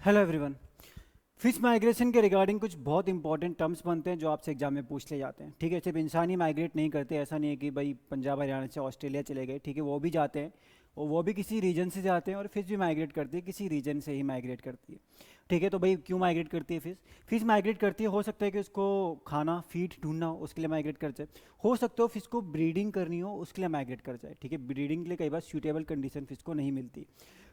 Hello everyone. Fish migration के regarding कुछ बहुत इंपॉर्टेंट टर्म्स बनते हैं जो आपसे एग्जाम में पूछ ले जाते हैं। ठीक है, सिर्फ इंसान ही माइग्रेट नहीं करते, ऐसा नहीं है कि भाई पंजाब हरियाणा से ऑस्ट्रेलिया चले गए। ठीक है, वो भी जाते हैं और वो भी किसी रीजन से जाते हैं, और फिश भी माइग्रेट करती है, किसी रीजन से ही माइग्रेट करती है। ठीक है, तो भाई क्यों माइग्रेट करती है फिश? फिश माइग्रेट करती है, हो सकता है कि उसको खाना फीड ढूंढना हो उसके लिए माइग्रेट कर जाए, हो सकता हो फिश को ब्रीडिंग करनी हो उसके लिए माइग्रेट कर जाए। ठीक है, ब्रीडिंग के लिए कई बार सूटेबल कंडीशन फिश को नहीं मिलती।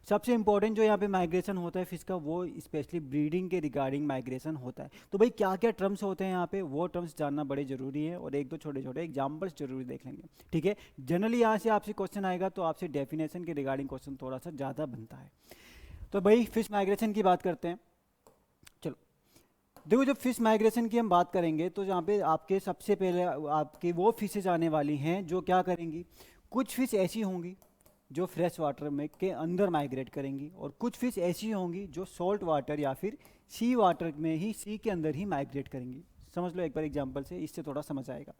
सबसे इंपॉर्टेंट जो यहाँ पे माइग्रेशन होता है फिश का, वो स्पेशली ब्रीडिंग के रिगार्डिंग माइग्रेशन होता है। तो भाई क्या क्या टर्म्स होते हैं यहाँ पे, वो टर्म्स जानना बड़े ज़रूरी है, और एक दो छोटे छोटे एग्जाम्पल्स जरूर देख लेंगे। ठीक है, जनरली यहाँ से आपसे क्वेश्चन आएगा तो आपसे डेफिनेशन के रिगार्डिंग क्वेश्चन थोड़ा सा ज़्यादा बनता है। तो भाई फिश माइग्रेशन की बात करते हैं। चलो देखो, जब फिश माइग्रेशन की हम बात करेंगे तो यहाँ पे आपके सबसे पहले आपकी वो फिशेज आने वाली हैं जो क्या करेंगी। कुछ फिश ऐसी होंगी जो फ्रेश वाटर में के अंदर माइग्रेट करेंगी, और कुछ फिश ऐसी होंगी जो सॉल्ट वाटर या फिर सी वाटर में ही, सी के अंदर ही माइग्रेट करेंगी। समझ लो एक बार एग्जांपल से, इससे थोड़ा समझ आएगा।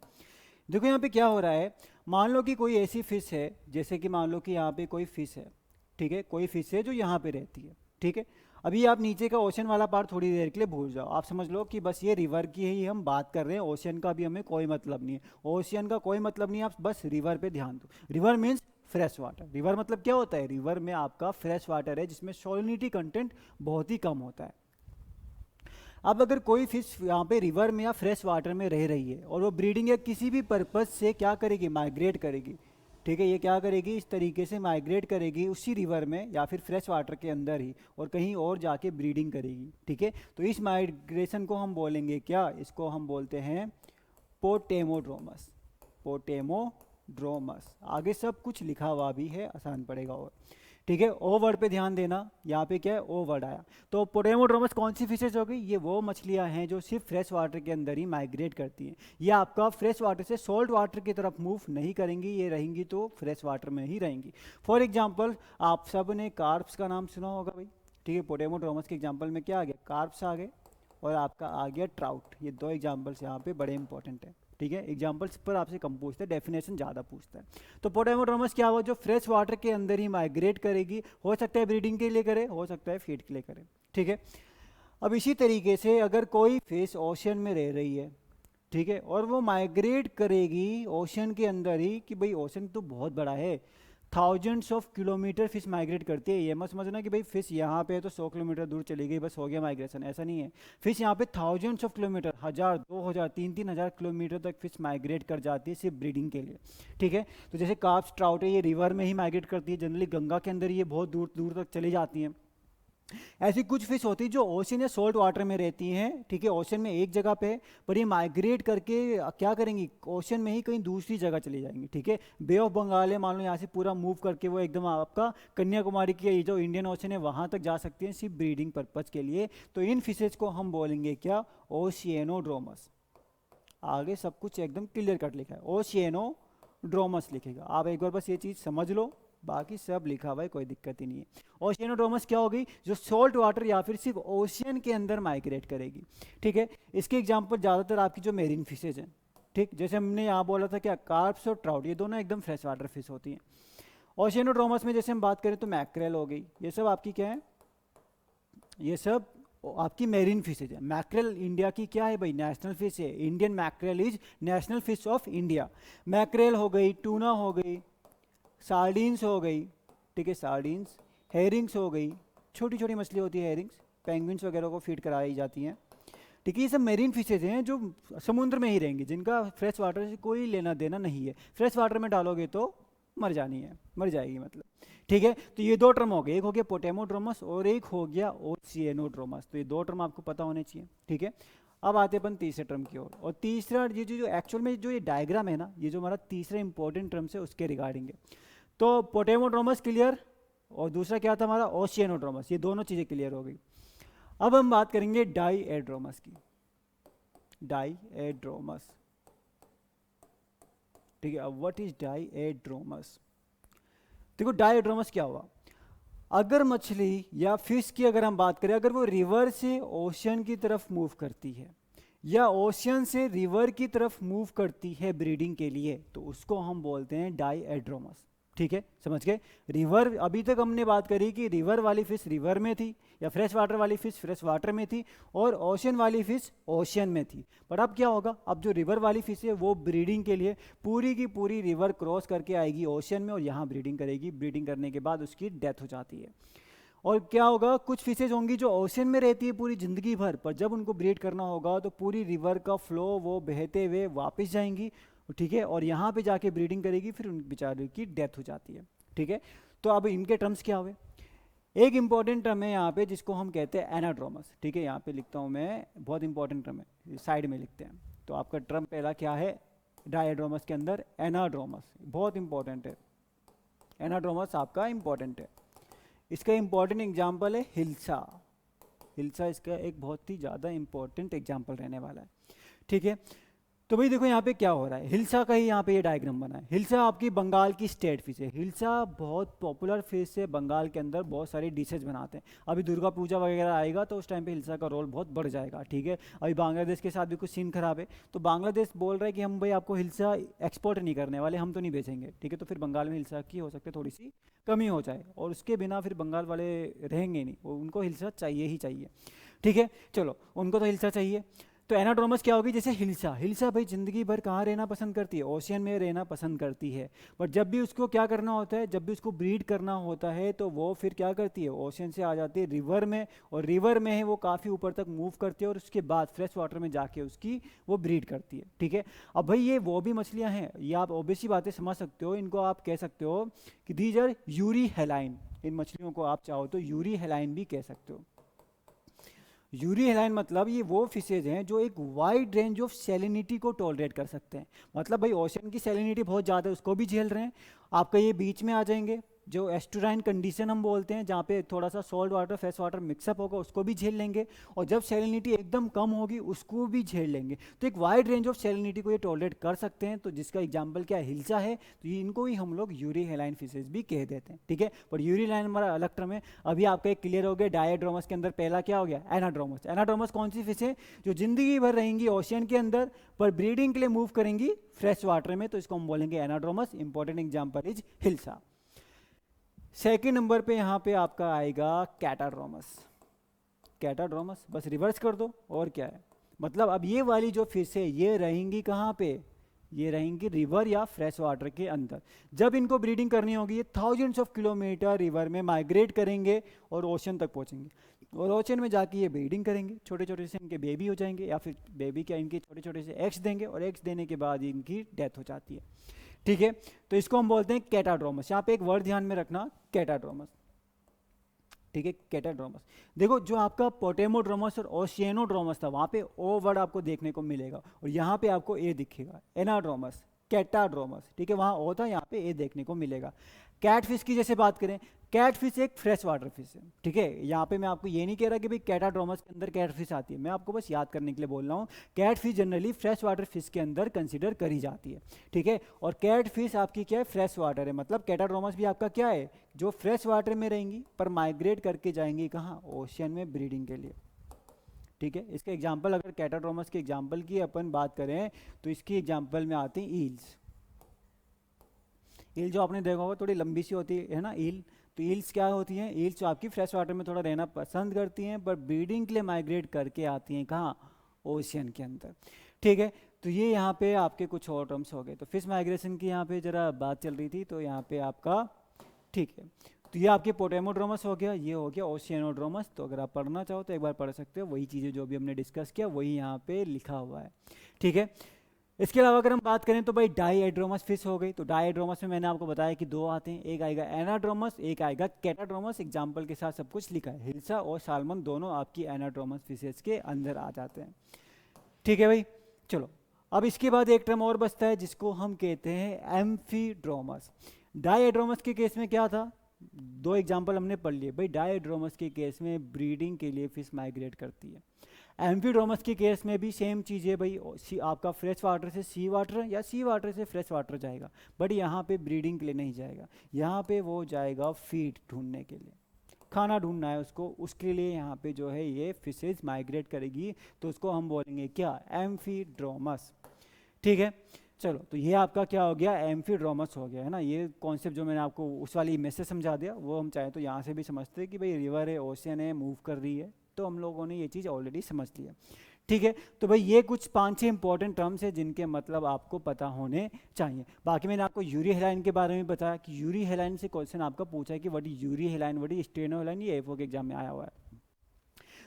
देखो यहाँ पे क्या हो रहा है, मान लो कि कोई ऐसी फिश है, जैसे कि मान लो कि यहाँ पे कोई फिश है। ठीक है, कोई फिश है जो यहाँ पे रहती है। ठीक है, अभी आप नीचे का ओशन वाला पार्ट थोड़ी देर के लिए भूल जाओ, आप समझ लो कि बस ये रिवर की ही हम बात कर रहे हैं, ओशियन का भी हमें कोई मतलब नहीं है। ओशियन का कोई मतलब नहीं है, आप बस रिवर पे ध्यान दो। River means fresh water. River मतलब क्या होता है, रिवर में आपका फ्रेश वाटर है जिसमें सॉलिनिटी कंटेंट बहुत ही कम होता है। अब अगर कोई फिश यहाँ पे रिवर में या फ्रेश वाटर में रह रही है और वो ब्रीडिंग या किसी भी पर्पज से क्या करेगी, माइग्रेट करेगी। ठीक है, ये क्या करेगी, इस तरीके से माइग्रेट करेगी उसी रिवर में या फिर फ्रेश वाटर के अंदर ही, और कहीं और जाके ब्रीडिंग करेगी। ठीक है, तो इस माइग्रेशन को हम बोलेंगे क्या, इसको हम बोलते हैं पोटेमोड्रोमस। पोटेमोड्रोमस, आगे सब कुछ लिखा हुआ भी है, आसान पड़ेगा। और ठीक है, ओ वर्ड पे ध्यान देना, यहाँ पे क्या है, ओ वर्ड आया। तो पोटेमोड्रोमस कौन सी फिशेज हो गई, ये वो मछलियाँ हैं जो सिर्फ फ्रेश वाटर के अंदर ही माइग्रेट करती हैं। ये आपका फ्रेश वाटर से सॉल्ट वाटर की तरफ मूव नहीं करेंगी, ये रहेंगी तो फ्रेश वाटर में ही रहेंगी। फॉर एग्जाम्पल, आप सब ने कार्प्स का नाम सुना होगा भाई। ठीक है, पोटेमोड्रोमस के एग्जाम्पल में क्या आ गया, कार्प्स आ गए, और आपका आ गया ट्राउट। ये दो एग्जाम्पल्स यहाँ पे बड़े इंपॉर्टेंट है। ठीक है, एग्जाम्पल्स पर आपसे कम पूछता है, डेफिनेशन ज़्यादा पूछता है। तो पोटेमोड्रोमस क्या हुआ, जो फ्रेश वाटर के अंदर ही माइग्रेट करेगी, हो सकता है ब्रीडिंग के लिए करे, हो सकता है फीड के लिए करे। ठीक है, अब इसी तरीके से अगर कोई फिश ओशन में रह रही है, ठीक है, और वो माइग्रेट करेगी ओशन के अंदर ही, कि भाई ओशन तो बहुत बड़ा है, thousands of kilometre fish migrate करती है। ये मत समझना कि भाई फिश यहाँ पे है तो 100 किलोमीटर दूर चली गई बस हो गया माइग्रेशन, ऐसा नहीं है। फिश यहाँ पे थाउजेंड्स ऑफ किलोमीटर, 1000, 2000, 3000 किलोमीटर तक फिश माइग्रेट कर जाती है सिर्फ ब्रीडिंग के लिए। ठीक है, तो जैसे कार्प्स, ट्राउट है, ये रिवर में ही माइग्रेट करती है, जनरली गंगा के अंदर ये बहुत दूर दूर तक चली जाती हैं। ऐसी कुछ फिश होती है जो ओशन या सॉल्ट वाटर में रहती हैं। ठीक है, ओशन में एक जगह पे है, पर ये माइग्रेट करके क्या करेंगी, ओशन में ही कहीं दूसरी जगह चली जाएंगी। ठीक है, बे ऑफ बंगाल है, मान लो यहाँ से पूरा मूव करके वो एकदम आपका कन्याकुमारी की ये जो इंडियन ओशन है वहाँ तक जा सकती हैं सिर्फ ब्रीडिंग पर्पज के लिए। तो इन फिशेज को हम बोलेंगे क्या, ओशियनोड्रोमस। आगे सब कुछ एकदम क्लियर कट लिखा है, ओशियनोड्रोमस लिखेगा, आप एक बार बस ये चीज़ समझ लो, बाकी सब लिखा हुआ है, कोई दिक्कत ही नहीं है। ओशियनोड्रोमस क्या होगी, जो सॉल्ट वाटर या फिर सिर्फ ओशियन के अंदर माइग्रेट करेगी। ठीक है, इसके एग्जाम्पल ज़्यादातर आपकी जो मेरीन फिशेज हैं। ठीक, जैसे हमने यहाँ बोला था क्या, कार्प्स और ट्राउट, ये दोनों एकदम फ्रेश वाटर फिश होती हैं। ओशियनोड्रोमस में जैसे हम बात करें तो मैक्रेल हो गई, ये सब आपकी क्या है, ये सब आपकी मेरीन फिशेज है। मैक्रेल इंडिया की क्या है भाई, नेशनल फिश है, Indian mackerel is national fish of India. Mackerel हो गई, टूना हो गई, सार्डीन्स हो गई। ठीक है, सार्डीन्स, हेरिंग्स हो गई, छोटी छोटी मछली होती है हेरिंग्स, पेंगुइन्स वगैरह को फीड कराई जाती हैं। ठीक है, ये सब मेरीन फिशेज हैं जो समुद्र में ही रहेंगी, जिनका फ्रेश वाटर से कोई लेना देना नहीं है। फ्रेश वाटर में डालोगे तो मर जानी है, मर जाएगी मतलब। ठीक है, तो ये दो टर्म हो गए, एक हो गया पोटेमोड्रोमस और एक हो गया ओशियनोड्रोमस। तो ये दो टर्म आपको पता होने चाहिए। ठीक है, अब आते अपन तीसरे टर्म की ओर, और तीसरा ये जो एक्चुअल में जो ये डायग्राम है ना, ये जो हमारा तीसरा इंपॉर्टेंट टर्म है उसके रिगार्डिंग है। तो पोटेमोड्रोमस क्लियर, और दूसरा क्या था हमारा, ओशियनोड्रोमस, ये दोनों चीज़ें क्लियर हो गई। अब हम बात करेंगे डाईएड्रोमस की। डाईएड्रोमस, ठीक है, अब व्हाट इज डाईएड्रोमस। देखो डाईएड्रोमस क्या हुआ, अगर मछली या फिश की अगर हम बात करें, अगर वो रिवर से ओशन की तरफ मूव करती है या ओशन से रिवर की तरफ मूव करती है ब्रीडिंग के लिए, तो उसको हम बोलते हैं डाईएड्रोमस। ठीक है, समझ गए। रिवर, अभी तक हमने बात करी कि रिवर वाली फिश रिवर में थी, या फ्रेश वाटर वाली फिश फ्रेश वाटर में थी, और ओशन वाली फिश ओशन में थी। पर अब क्या होगा, अब जो रिवर वाली फिश है वो ब्रीडिंग के लिए पूरी की पूरी रिवर क्रॉस करके आएगी ओशन में, और यहाँ ब्रीडिंग करेगी। ब्रीडिंग करने के बाद उसकी डेथ हो जाती है। और क्या होगा, कुछ फिशेज होंगी जो ओशन में रहती है पूरी ज़िंदगी भर, पर जब उनको ब्रीड करना होगा तो पूरी रिवर का फ्लो वो बहते हुए वापस जाएंगी, ठीक है, और यहाँ पे जाके ब्रीडिंग करेगी, फिर उन बेचारों की डेथ हो जाती है। ठीक है, तो अब इनके टर्म्स क्या हुए। एक इंपॉर्टेंट टर्म है यहाँ पे जिसको हम कहते हैं एनाड्रोमस। ठीक है, यहाँ पे लिखता हूँ मैं, बहुत इंपॉर्टेंट टर्म है, साइड में लिखते हैं। तो आपका टर्म पहला क्या है डायड्रोमस के अंदर, एनाड्रोमस, बहुत इंपॉर्टेंट है। एनाड्रोमस आपका इंपॉर्टेंट है। इसका इंपॉर्टेंट एग्जाम्पल है हिल्सा। हिल्सा इसका एक बहुत ही ज़्यादा इंपॉर्टेंट एग्जाम्पल रहने वाला है। ठीक है, तो भाई देखो यहाँ पे क्या हो रहा है, हिल्सा का ही यहाँ पे ये डायग्राम बना है। हिल्सा आपकी बंगाल की स्टेट फिश है। हिल्सा बहुत पॉपुलर फिश है, बंगाल के अंदर बहुत सारी डिशेज बनाते हैं। अभी दुर्गा पूजा वगैरह आएगा तो उस टाइम पे हिल्सा का रोल बहुत बढ़ जाएगा। ठीक है, अभी बांग्लादेश के साथ भी कुछ सीन खराब है, तो बांग्लादेश बोल रहा है कि हम भाई आपको हिल्सा एक्सपोर्ट नहीं करने वाले, हम तो नहीं बेचेंगे। ठीक है, तो फिर बंगाल में हिल्सा की हो सकती है थोड़ी सी कमी हो जाए, और उसके बिना फिर बंगाल वाले रहेंगे नहीं, उनको हिल्सा चाहिए ही चाहिए। ठीक है, चलो उनको तो हिल्सा चाहिए। तो एनाड्रोमस क्या होगी, जैसे हिल्सा। हिल्सा भाई ज़िंदगी भर कहाँ रहना पसंद करती है, ओशियन में रहना पसंद करती है। बट जब भी उसको क्या करना होता है, जब भी उसको ब्रीड करना होता है, तो वो फिर क्या करती है, ओशियन से आ जाती है रिवर में, और रिवर में है वो काफ़ी ऊपर तक मूव करती है, और उसके बाद फ्रेश वाटर में जाके उसकी वो ब्रीड करती है। ठीक है, अब भाई ये वो भी मछलियाँ हैं, ये आप ऑब्वियसली बातें समझ सकते हो, इनको आप कह सकते हो कि दीज आर यूरी हेलाइन। इन मछलियों को आप चाहो तो यूरी हेलाइन भी कह सकते हो। यूरी हेलाइन मतलब ये वो फिशेज हैं जो एक वाइड रेंज ऑफ सैलिनिटी को टॉलरेट कर सकते हैं। मतलब भाई ओशन की सैलिनिटी बहुत ज़्यादा है, उसको भी झेल रहे हैं। आपका ये बीच में आ जाएंगे, जो एस्टुराइन कंडीशन हम बोलते हैं, जहाँ पे थोड़ा सा salt water fresh water mix up होगा, उसको भी झेल लेंगे। और जब सैलिनिटी एकदम कम होगी उसको भी झेल लेंगे। तो एक वाइड रेंज ऑफ सैलिनिटी को ये टॉलरेट कर सकते हैं, तो जिसका एग्जाम्पल क्या है, हिल्सा है। तो ये इनको ही हम लोग यूरी हेलाइन फिशेज भी कह देते हैं। ठीक है, पर यूरी हेलाइन हमारा अलग टर्म है। अभी आपका एक क्लियर हो गया, डायड्रोमस के अंदर पहला क्या हो गया, एनाड्रोमस। एनाड्रोमस कौन सी फिश है, जो जिंदगी भर रहेंगी ओशियन के अंदर, पर ब्रीडिंग के लिए मूव करेंगी फ्रेश वाटर में, तो इसको हम बोलेंगे anadromous. Important example is hilsa. Second number पे यहाँ पे आपका आएगा कैटाड्रोमस। कैटाड्रोमस बस रिवर्स कर दो, और क्या है, मतलब अब ये वाली जो फिश है ये रहेंगी कहाँ पे, ये रहेंगी रिवर या फ्रेश वाटर के अंदर। जब इनको ब्रीडिंग करनी होगी ये थाउजेंड्स ऑफ किलोमीटर रिवर में माइग्रेट करेंगे और ओशन तक पहुँचेंगे, और ओशन में जाके ये ब्रीडिंग करेंगे, छोटे छोटे से इनके बेबी हो जाएंगे, या फिर बेबी क्या, इनके छोटे छोटे से एग्स देंगे, और एग्स देने के बाद इनकी डेथ हो जाती है। ठीक है, तो इसको हम बोलते हैं कैटाड्रोमस। यहाँ पे एक वर्ड ध्यान में रखना, कैटाड्रोमस। ठीक है, कैटाड्रोमस। देखो जो आपका पोटेमोड्रोमस और ओशियनोड्रोमस था, वहाँ पे ओ वर्ड आपको देखने को मिलेगा, और यहाँ पे आपको ए दिखेगा, एनाड्रोमस, कैटाड्रोमस। ठीक है, वहाँ ओ था, यहाँ पे ए देखने को मिलेगा। कैटफिश की जैसे बात करें, कैटफिश एक फ्रेश वाटर फिश है। ठीक है, यहाँ पे मैं आपको ये नहीं कह रहा कि भाई कैटाड्रोमस के अंदर कैटफिश आती है, मैं आपको बस याद करने के लिए बोल रहा हूँ। Catfish generally fresh water fish के अंदर कंसिडर करी जाती है। ठीक है, और कैटफिश आपकी क्या है, फ्रेश वाटर है। मतलब कैटाड्रोमस भी आपका क्या है, जो फ्रेश वाटर में रहेंगी, पर माइग्रेट करके जाएंगी कहाँ, ओशियन में ब्रीडिंग के लिए। ठीक है, इसके एग्जाम्पल, अगर कैटाड्रोमस के एग्जाम्पल की अपन बात करें तो इसकी एग्जाम्पल में आती हैं ईल्स। ईल जो आपने देखा होगा थोड़ी लंबी सी होती है ना ईल, तो ईल्स क्या होती हैं, ईल्स जो आपकी फ्रेश वाटर में थोड़ा रहना पसंद करती हैं, पर ब्रीडिंग के लिए माइग्रेट करके आती हैं कहाँ, ओशियन के अंदर। ठीक है, तो ये यहाँ पे आपके कुछ और टर्म्स हो गए। तो फिश माइग्रेशन की यहाँ पे जरा बात चल रही थी, तो यहाँ पे आपका ठीक है, तो ये आपके पोटेमोड्रोमस हो गया, ये हो गया ओशियनोड्रोमस। तो अगर आप पढ़ना चाहो तो एक बार पढ़ सकते हो, वही चीज़ें जो भी हमने डिस्कस किया वही यहाँ पे लिखा हुआ है। ठीक है, इसके अलावा अगर हम बात करें तो भाई डाईएड्रोमस फिश हो गई। तो डाईएड्रोमस में मैंने आपको बताया कि दो आते हैं, एक आएगा एनाड्रोमस, एक आएगा कैटाड्रोमस। एग्जाम्पल के साथ सब कुछ लिखा है, हिल्सा और साल्मन दोनों आपकी एनाड्रोमस फिशेज के अंदर आ जाते हैं। ठीक है भाई, चलो अब इसके बाद एक टर्म और बचता है जिसको हम कहते हैं एम्फीड्रोमस। डाईएड्रोमस के केस में क्या था, दो एग्जाम्पल हमने पढ़ लिए भाई। डाईएड्रोमस के केस में ब्रीडिंग के लिए फिश माइग्रेट करती है। एम्फीड्रोमस के केस में भी सेम चीज़ है भाई, आपका फ्रेश वाटर से सी वाटर या सी वाटर से फ्रेश वाटर जाएगा, बट यहाँ पे ब्रीडिंग के लिए नहीं जाएगा, यहाँ पे वो जाएगा फीड ढूंढने के लिए, खाना ढूंढना है उसको, उसके लिए यहाँ पे जो है ये फिशेज माइग्रेट करेगी, तो उसको हम बोलेंगे क्या, एम्फीड्रोमस। ठीक है, चलो, तो ये आपका क्या हो गया, एम्फीड्रोमस हो गया है ना। ये कॉन्सेप्ट जो मैंने आपको उस वाली इमेज से समझा दिया, वो हम चाहे तो यहाँ से भी समझते हैं कि भाई रिवर है, ओशियन है, मूव कर रही है, तो हम लोगों ने ये चीज़ ऑलरेडी समझ लिया। ठीक है, तो भाई ये कुछ 5-6 इंपॉर्टेंट टर्म्स है जिनके मतलब आपको पता होने चाहिए। बाकी मैंने आपको यूरी हेलाइन के बारे में बताया कि यूरी हेलाइन से क्वेश्चन आपका पूछा है कि व्हाट इज यूरी हेलाइन, व्हाट इज स्टेनो हेलाइन, ये एफओ के एग्जाम में आया हुआ है।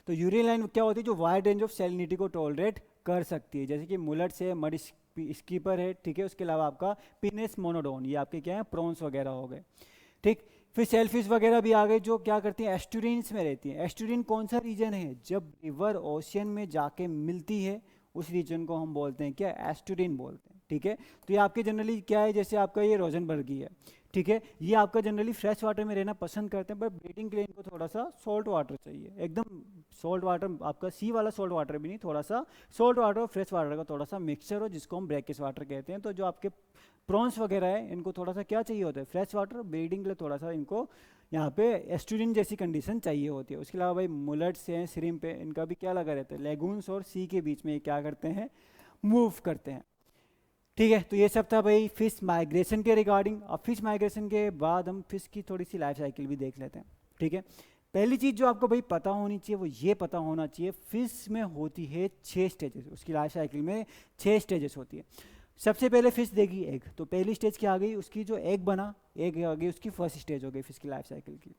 तो यूरी हेलाइन क्या होती है, जो वाइड रेंज ऑफ सैलिनिटी को टॉलरेट कर सकती है, जैसे कि मुलट्स है, मड स्कीपर है, ठीक है। उसके अलावा आपका पिनेस मोनोडोन, ये आपके क्या है, प्रॉन्स वगैरह हो गए, ठीक। फिर सेलफिश वगैरह भी आ गए जो क्या करती हैं, एस्टुरिन्स में रहती हैं। एस्टुरिन कौन सा रीजन है, जब रिवर ओशियन में जाके मिलती है उस रीजन को हम बोलते हैं क्या, एस्टुरिन बोलते हैं, ठीक है। तो ये आपके जनरली क्या है, जैसे आपका ये रोजनबर्गी है, ठीक है। ये आपका जनरली फ्रेश वाटर में रहना पसंद करते हैं, पर ब्रीडिंग के लिए इनको थोड़ा सा सॉल्ट वाटर चाहिए, एकदम सॉल्ट वाटर, आपका सी वाला सॉल्ट वाटर भी नहीं, थोड़ा सा सॉल्ट वाटर और फ्रेश वाटर का थोड़ा सा मिक्सचर हो, जिसको हम ब्रैकिश वाटर कहते हैं। तो जो आपके प्रॉन्स वगैरह है, इनको थोड़ा सा क्या चाहिए होता है, फ्रेश वाटर। ब्रीडिंग के लिए थोड़ा सा इनको यहाँ पे एस्टुरिन जैसी कंडीशन चाहिए होती है। उसके अलावा भाई मुलट्स हैं, श्रिम्प है, इनका भी क्या लगा रहता है, लेगून्स और सी के बीच में ये क्या करते हैं, मूव करते हैं, ठीक है। तो ये सब था भाई फिश माइग्रेशन के रिगार्डिंग। अब फिश माइग्रेशन के बाद हम फिश की थोड़ी सी लाइफ साइकिल भी देख लेते हैं, ठीक है। पहली चीज़ जो आपको भाई पता होनी चाहिए वो ये पता होना चाहिए, फिश में होती है 6 स्टेजेस, उसकी लाइफ साइकिल में 6 स्टेजेस होती है। सबसे पहले फिश देगी एग, तो पहली स्टेज क्या आ गई, उसकी जो एग बना, एग आ गई, उसकी फर्स्ट स्टेज हो गई फिश की लाइफ साइकिल की।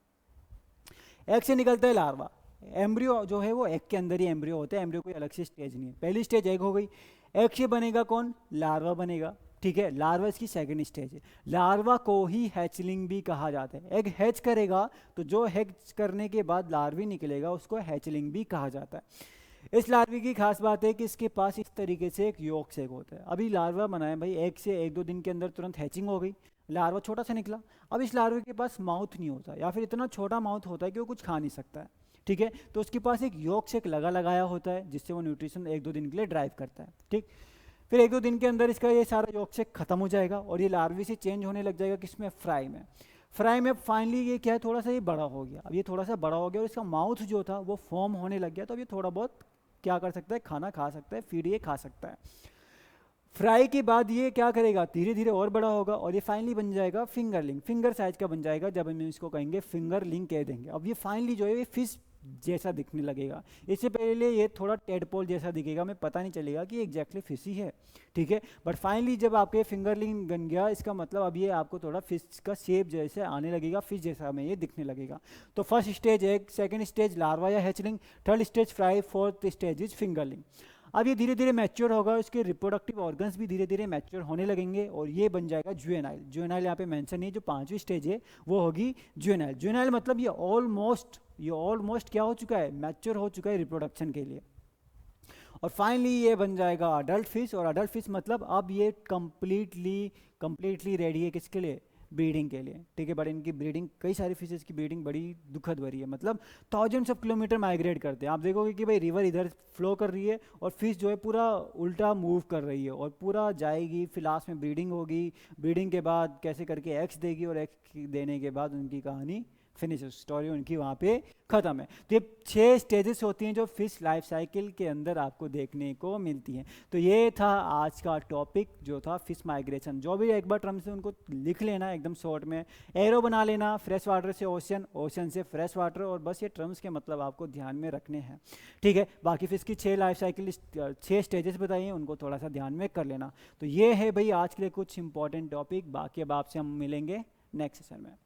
एग से निकलता है लार्वा, एम्ब्रियो जो है वो एग के अंदर ही एम्ब्रियो होता है, एम्ब्रियो कोई अलग से स्टेज नहीं है। पहली स्टेज एग हो गई, एग से बनेगा कौन, लार्वा बनेगा, ठीक है। लार्वा इसकी सेकंड स्टेज है। लार्वा को ही हैचलिंग भी कहा जाता है। एग हैच करेगा तो जो हैच करने के बाद लार्वी निकलेगा उसको हैचलिंग भी कहा जाता है। इस लार्वे की खास बात है कि इसके पास इस तरीके से एक योक सेक होता है। अभी लार्वा बनाया भाई, एग से 1-2 दिन के अंदर तुरंत हैचिंग हो गई, लार्वा छोटा सा निकला। अब इस लार्वे के पास माउथ नहीं होता, या फिर इतना छोटा माउथ होता है कि वो कुछ खा नहीं सकता है, ठीक है। तो उसके पास एक योक सेक लगाया होता है, जिससे वो न्यूट्रिशन 1-2 दिन के लिए ड्राइव करता है, ठीक। फिर 1-2 दिन के अंदर इसका ये सारा योक सेक खत्म हो जाएगा और ये लार्वे से चेंज होने लग जाएगा किसमें, फ्राई में। फ्राई में फाइनली ये क्या है, थोड़ा सा ये बड़ा हो गया। अब ये थोड़ा सा बड़ा हो गया और इसका माउथ जो था वो फॉर्म होने लग गया, तो अब ये थोड़ा बहुत क्या कर सकता है, खाना खा सकता है, फीड ये खा सकता है। फ्राई के बाद ये क्या करेगा, धीरे धीरे और बड़ा होगा और ये फाइनली बन जाएगा फिंगरलिंग, फिंगर साइज का बन जाएगा, जब हम इसको कहेंगे फिंगरलिंग कह देंगे। अब ये फाइनली जो है ये फिश जैसा दिखने लगेगा। इससे पहले ये थोड़ा टेडपोल जैसा दिखेगा, हमें पता नहीं चलेगा कि एग्जैक्टली फिश ही है, ठीक है। बट फाइनली जब आपके फिंगरलिंग बन गया, इसका मतलब अब ये आपको थोड़ा फिश का शेप जैसे आने लगेगा, फिश जैसा हमें ये दिखने लगेगा। तो first stage egg, second stage larva या hatchling, third stage fry, fourth stage is fingerling. अब ये धीरे धीरे मैच्योर होगा, इसके रिप्रोडक्टिव ऑर्गन्स भी धीरे धीरे मैच्योर होने लगेंगे और ये बन जाएगा जुवेनाइल। जुवेनाइल यहाँ पे मेंशन नहीं है, जो 5वीं स्टेज है वो होगी जुवेनाइल। जुवेनाइल मतलब ये ऑलमोस्ट क्या हो चुका है, मैच्योर हो चुका है रिप्रोडक्शन के लिए। और फाइनली ये बन जाएगा अडल्ट फिश, और अडल्ट फिश मतलब अब ये कंप्लीटली रेडी है किसके लिए, ब्रीडिंग के लिए, ठीक है। बट इनकी ब्रीडिंग, कई सारी फिशेस की ब्रीडिंग बड़ी दुखद भरी है, मतलब थाउजेंड्स ऑफ किलोमीटर माइग्रेट करते हैं। आप देखोगे कि भाई रिवर इधर फ्लो कर रही है और फिश जो है पूरा उल्टा मूव कर रही है और पूरा जाएगी, फिर लास्ट में ब्रीडिंग होगी, ब्रीडिंग के बाद कैसे करके एग्स देगी और एग्स देने के बाद उनकी कहानी फिनिश, स्टोरी उनकी वहाँ पे ख़त्म है। तो ये 6 स्टेजेस होती हैं जो फिश लाइफ साइकिल के अंदर आपको देखने को मिलती हैं। तो ये था आज का टॉपिक जो था फिश माइग्रेशन। जो भी एक बार टर्म्स है उनको लिख लेना एकदम शॉर्ट में, एरो बना लेना, फ्रेश वाटर से ओशन, ओशन से फ्रेश वाटर, और बस ये टर्म्स के मतलब आपको ध्यान में रखने हैं, ठीक है। बाकी फिश की 6 लाइफ साइकिल, 6 स्टेजेस बताइए, उनको थोड़ा सा ध्यान में कर लेना। तो ये है भाई आज के लिए कुछ इंपॉर्टेंट टॉपिक। बाकी अब आपसे हम मिलेंगे नेक्स्ट सेशन में।